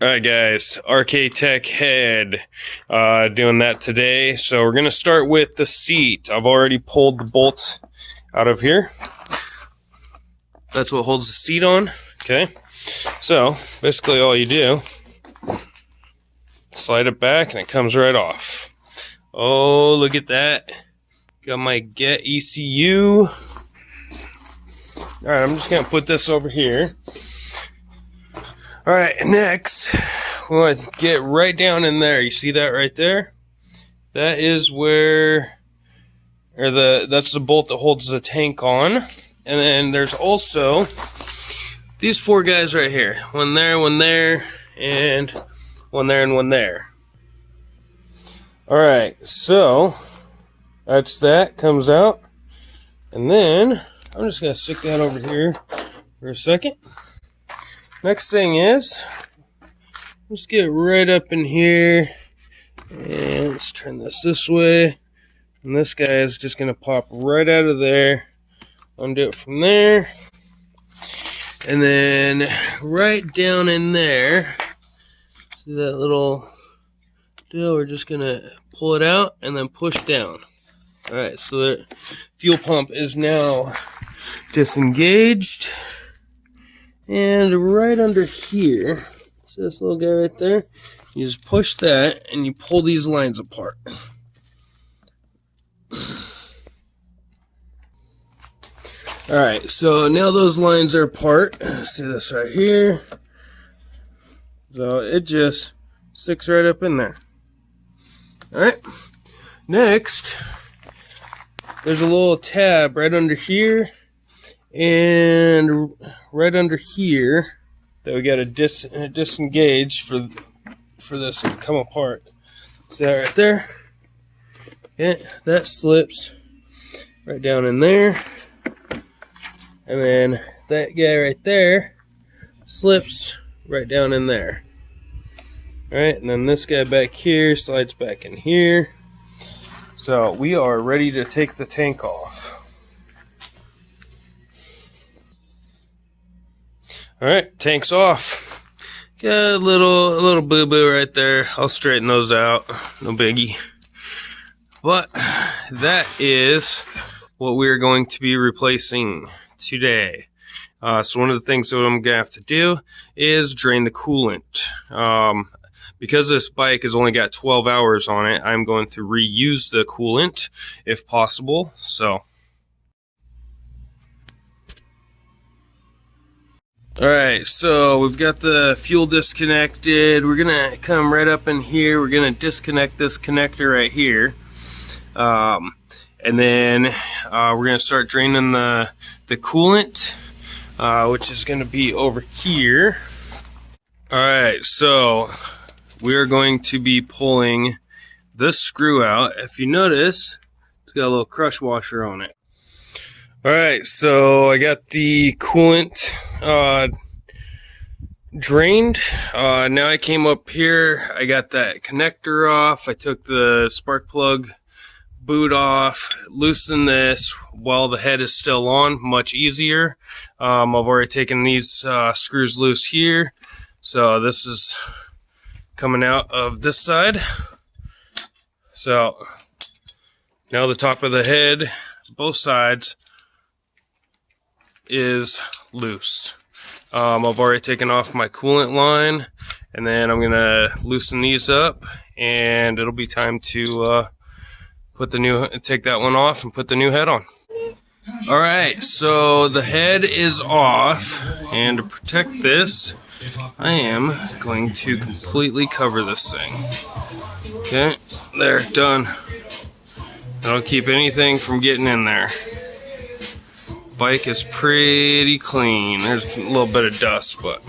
Alright guys, RK Tech head, doing that today. So we're going to start with the seat. I've already pulled the bolts out of here. That's what holds the seat on, okay? So basically all you do, slide it back and it comes right off. Oh, look at that. Got my Get ECU. Alright, I'm just going to put this over here. Alright, next, we want to get right down in there. You see that right there? That is where, that's the bolt that holds the tank on. And then there's also these four guys right here. One there, and one there, and one there. Alright, so that's that, comes out. And then, I'm just going to stick that over here for a second. Next thing is, let's get right up in here, and let's turn this way, and this guy is just going to pop right out of there, undo it from there, and then right down in there, see that little deal, we're just going to pull it out and then push down. Alright, so the fuel pump is now disengaged. And right under here, see this little guy right there? You just push that and you pull these lines apart. Alright, so now those lines are apart. See this right here? So it just sticks right up in there. Alright, next, there's a little tab right under here. And right under here that we got to disengage for this to come apart. See that right there? Okay, that slips right down in there, and then that guy right there slips right down in there. All right, and then this guy back here slides back in here. So we are ready to take the tank off. Alright, tank's off. Got a little boo-boo right there. I'll straighten those out. No biggie. But that is what we're going to be replacing today. So one of the things that I'm going to have to do is drain the coolant. Because this bike has only got 12 hours on it, I'm going to reuse the coolant if possible. So alright, so we've got the fuel disconnected. We're going to come right up in here. We're going to disconnect this connector right here. And then we're going to start draining the coolant, which is going to be over here. Alright, so we are going to be pulling this screw out. If you notice, it's got a little crush washer on it. Alright, so I got the coolant drained. Now I came up here, I got that connector off, I took the spark plug boot off, loosened this while the head is still on, much easier. I've already taken these screws loose here, so this is coming out of this side. So now the top of the head, both sides, is loose. I've already taken off my coolant line, and then I'm gonna loosen these up, and it'll be time to take that one off and put the new head on. Alright, so the head is off, and to protect this, I am going to completely cover this thing. Okay, there, done. That'll keep anything from getting in there. Bike is pretty clean. There's a little bit of dust, but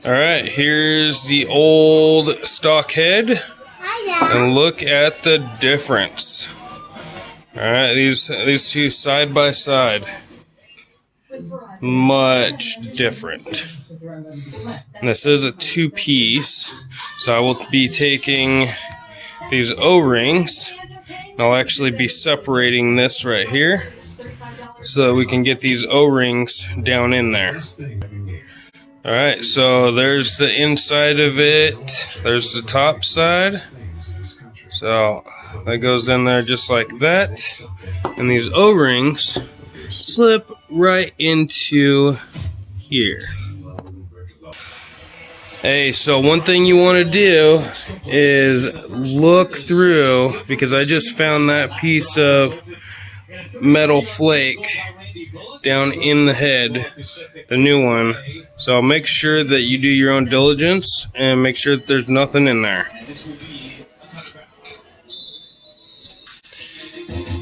alright, here's the old stock head, and look at the difference. Alright, these two side by side, much different. And this is a two-piece, so I will be taking these O-rings, and I'll actually be separating this right here. so that we can get these O-rings down in there. Alright, so there's the inside of it. There's the top side. So that goes in there just like that. And these O-rings slip right into here. Hey, so one thing you want to do is look through, because I just found that piece of metal flake down in the head, the new one. So make sure that you do your own diligence and make sure that there's nothing in there.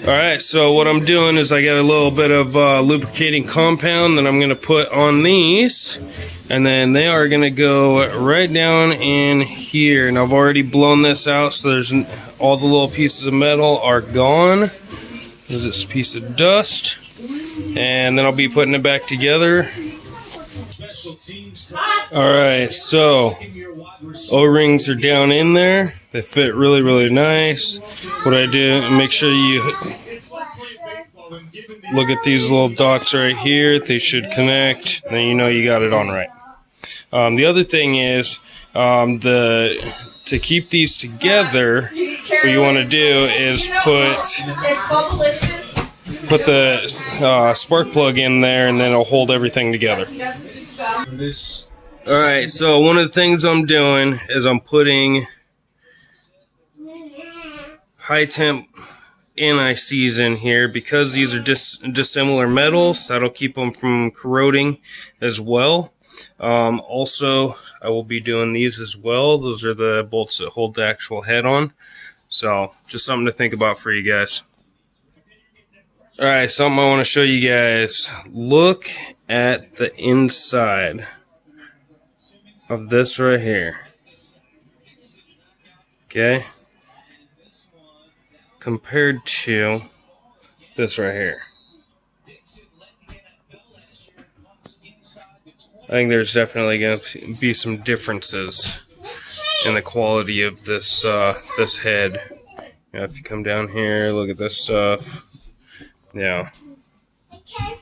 Alright, so what I'm doing is I got a little bit of lubricating compound that I'm going to put on these, and then they are going to go right down in here. And I've already blown this out, so there's all the little pieces of metal are gone. There's this piece of dust, and then I'll be putting it back together. Alright, so O-rings are down in there. They fit really, really nice. What I do, make sure you look at these little dots right here. They should connect. Then you know you got it on right. The other thing is, to keep these together, what you want to do is put the spark plug in there, and then it'll hold everything together. Alright, so one of the things I'm doing is I'm putting high temp NICs in here, because these are dissimilar metals. That'll keep them from corroding as well. Also, I will be doing these as well. Those are the bolts that hold the actual head on. So just something to think about for you guys. Alright, something I want to show you guys. Look at the inside of this right here. Okay? Compared to this right here. I think there's definitely going to be some differences in the quality of this this head. You know, if you come down here, look at this stuff. Yeah. Okay.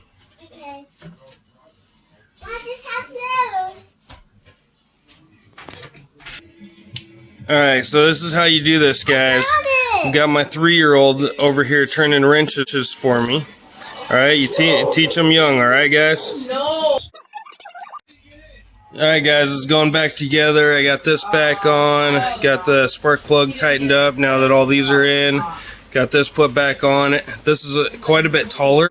What does that do? Alright, so this is how you do this, guys. I've got my 3-year-old over here turning wrenches for me. Alright, you teach them young, alright, guys? No. Alright, guys, it's going back together. I got this back on. Got the spark plug tightened up now that all these are in. Got this put back on. This is quite a bit taller.